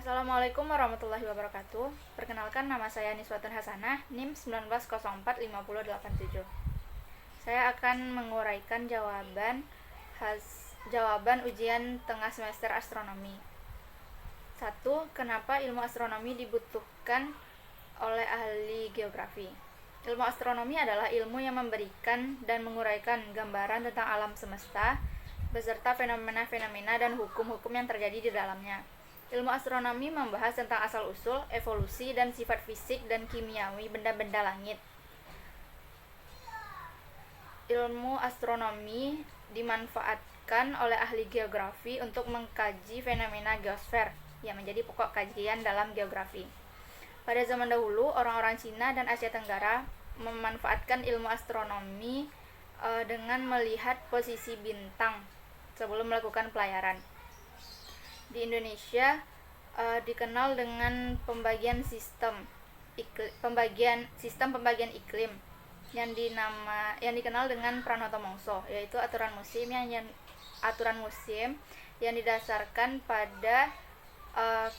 Assalamualaikum warahmatullahi wabarakatuh. Perkenalkan, nama saya Niswatun Hasanah, NIM 19045087. Saya akan menguraikan jawaban ujian tengah semester astronomi. 1. Kenapa ilmu astronomi dibutuhkan oleh ahli geografi? Ilmu astronomi adalah ilmu yang memberikan dan menguraikan gambaran tentang alam semesta beserta fenomena-fenomena dan hukum-hukum yang terjadi di dalamnya. Ilmu astronomi membahas tentang asal-usul, evolusi, dan sifat fisik dan kimiawi benda-benda langit. Ilmu astronomi dimanfaatkan oleh ahli geografi untuk mengkaji fenomena geosfer yang menjadi pokok kajian dalam geografi. Pada zaman dahulu, orang-orang Cina dan Asia Tenggara memanfaatkan ilmu astronomi dengan melihat posisi bintang sebelum melakukan pelayaran. Di Indonesia dikenal dengan sistem pembagian iklim yang dikenal dengan Pranoto Mongso, yaitu aturan musim yang didasarkan pada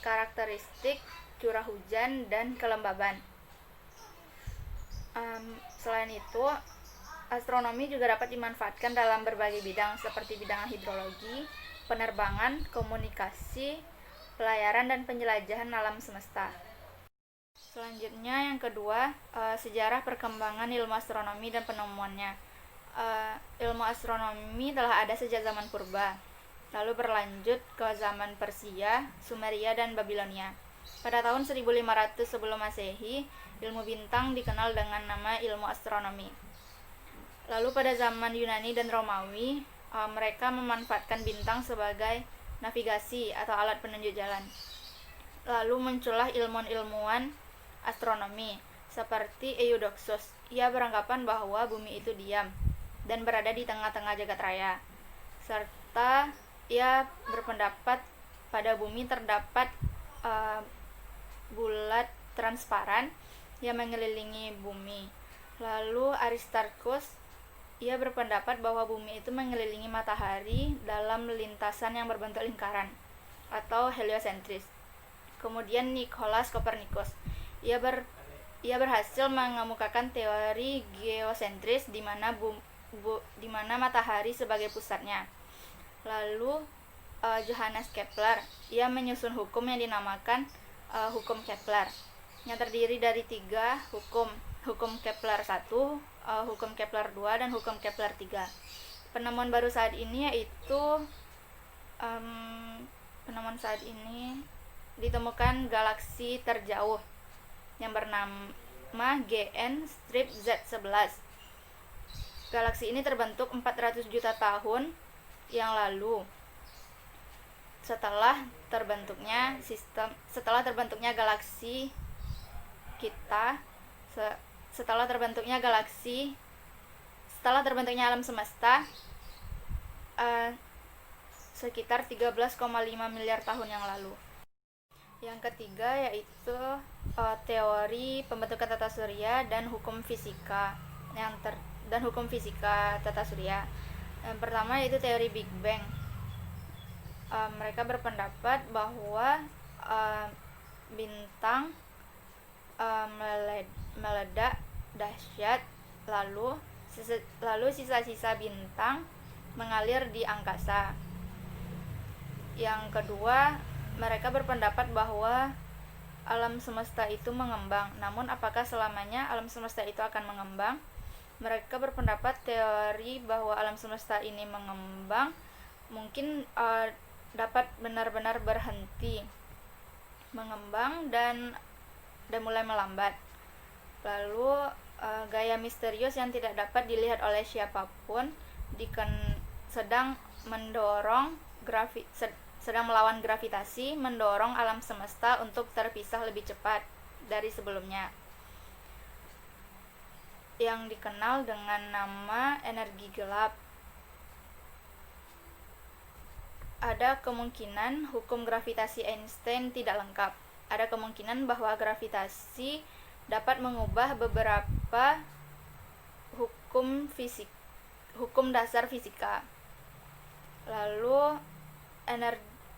karakteristik curah hujan dan kelembaban. Selain itu, astronomi juga dapat dimanfaatkan dalam berbagai bidang seperti bidang hidrologi, penerbangan, komunikasi, pelayaran, dan penjelajahan alam semesta. Selanjutnya, yang kedua, sejarah perkembangan ilmu astronomi dan penemuannya. Ilmu astronomi telah ada sejak zaman purba, lalu berlanjut ke zaman Persia, Sumeria, dan Babilonia. Pada tahun 1500 sebelum Masehi, ilmu bintang dikenal dengan nama ilmu astronomi. Lalu pada zaman Yunani dan Romawi, mereka memanfaatkan bintang sebagai navigasi atau alat penunjuk jalan. Lalu muncullah ilmuwan astronomi seperti Eudoxus. Ia beranggapan bahwa bumi itu diam dan berada di tengah-tengah jagat raya, serta ia berpendapat pada bumi terdapat bulat transparan yang mengelilingi bumi. Lalu Aristarchus, ia berpendapat bahwa bumi itu mengelilingi matahari dalam lintasan yang berbentuk lingkaran atau heliosentris. Kemudian Nicolaus Copernicus, ia berhasil mengemukakan teori geosentris di mana matahari sebagai pusatnya. Lalu Johannes Kepler, ia menyusun hukum yang dinamakan hukum Kepler, yang terdiri dari 3 hukum Kepler 1, hukum Kepler 2, dan hukum Kepler 3. Penemuan baru saat ini yaitu ditemukan galaksi terjauh yang bernama GN Z11. Galaksi ini terbentuk 400 juta tahun yang lalu setelah terbentuknya galaksi kita. Setelah terbentuknya alam semesta sekitar 13,5 miliar tahun yang lalu. Yang ketiga yaitu teori pembentukan tata surya dan hukum fisika tata surya. Yang pertama yaitu teori Big Bang. Mereka berpendapat bahwa bintang meledak dahsyat, lalu sisa-sisa bintang mengalir di angkasa. Yang kedua, mereka berpendapat bahwa alam semesta itu mengembang. Namun apakah selamanya alam semesta itu akan mengembang? Mereka berpendapat teori bahwa alam semesta ini mengembang mungkin dapat benar-benar berhenti mengembang dan mulai melambat. Lalu gaya misterius yang tidak dapat dilihat oleh siapapun sedang melawan gravitasi, mendorong alam semesta untuk terpisah lebih cepat dari sebelumnya, yang dikenal dengan nama energi gelap. Ada kemungkinan hukum gravitasi Einstein tidak lengkap. Ada kemungkinan bahwa gravitasi dapat mengubah beberapa hukum dasar fisika. Lalu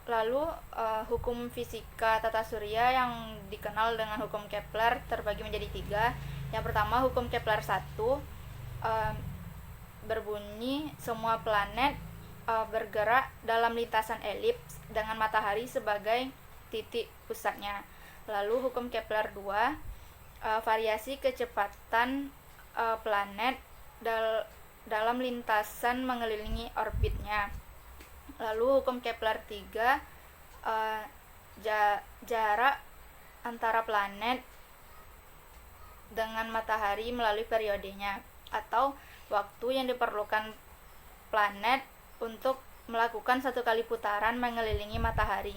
Lalu hukum fisika tata surya yang dikenal dengan hukum Kepler terbagi menjadi 3. Yang pertama, hukum Kepler 1 berbunyi semua planet bergerak dalam lintasan elips dengan matahari sebagai titik pusatnya. Lalu hukum Kepler 2 variasi kecepatan planet dalam lintasan mengelilingi orbitnya. Lalu hukum Kepler 3 jarak antara planet dengan matahari melalui periodenya, atau waktu yang diperlukan planet untuk melakukan satu kali putaran mengelilingi matahari.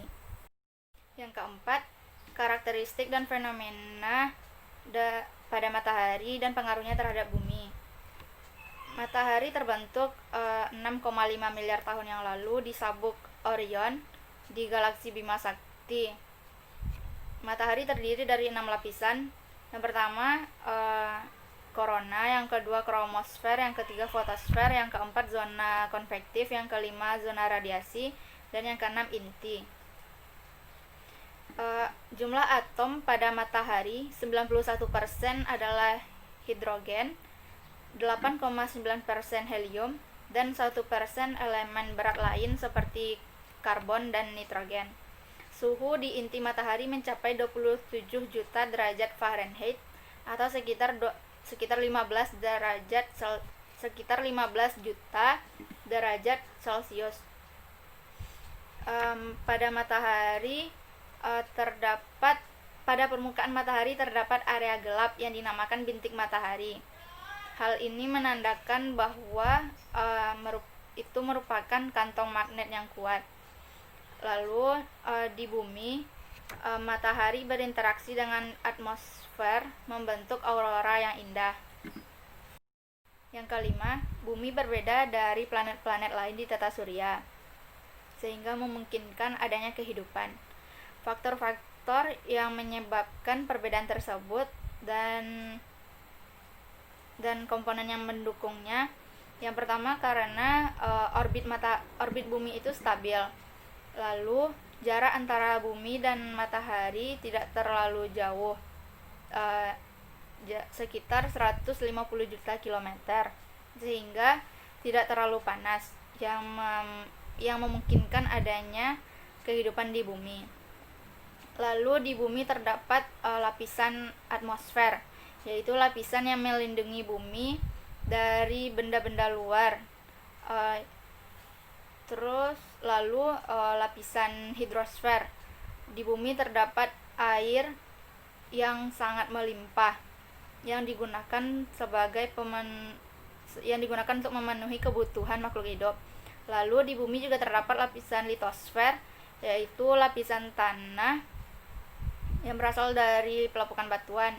Yang keempat, karakteristik dan fenomena pada matahari dan pengaruhnya terhadap bumi. Matahari terbentuk 6,5 miliar tahun yang lalu di sabuk Orion di galaksi Bima Sakti. Matahari terdiri dari 6 lapisan. Yang pertama korona, yang kedua kromosfer, yang ketiga fotosfer, yang keempat zona konvektif, yang kelima zona radiasi, dan yang keenam inti. Jumlah atom pada matahari 91% adalah hidrogen, 8,9% helium, dan 1% elemen berat lain seperti karbon dan nitrogen. Suhu di inti matahari mencapai 27 juta derajat Fahrenheit atau sekitar 15 juta derajat Celcius. Pada permukaan matahari terdapat area gelap yang dinamakan bintik matahari. Hal ini menandakan bahwa itu merupakan kantong magnet yang kuat. Lalu di bumi, matahari berinteraksi dengan atmosfer membentuk aurora yang indah. Yang kelima, bumi berbeda dari planet-planet lain di tata surya, sehingga memungkinkan adanya kehidupan. Faktor-faktor yang menyebabkan perbedaan tersebut dan komponen yang mendukungnya. Yang pertama, karena orbit bumi itu stabil. Lalu jarak antara bumi dan matahari tidak terlalu jauh, sekitar 150 juta kilometer, sehingga tidak terlalu panas yang memungkinkan adanya kehidupan di bumi. Lalu di bumi terdapat lapisan atmosfer, yaitu lapisan yang melindungi bumi dari benda-benda luar. Lalu lapisan hidrosfer. Di bumi terdapat air yang sangat melimpah yang digunakan untuk memenuhi kebutuhan makhluk hidup. Lalu di bumi juga terdapat lapisan litosfer, yaitu lapisan tanah yang berasal dari pelapukan batuan.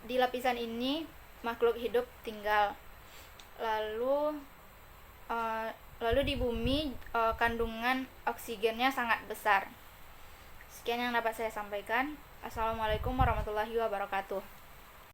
Di lapisan ini makhluk hidup tinggal. Lalu di bumi kandungan oksigennya sangat besar. Sekian yang dapat saya sampaikan. Assalamualaikum warahmatullahi wabarakatuh.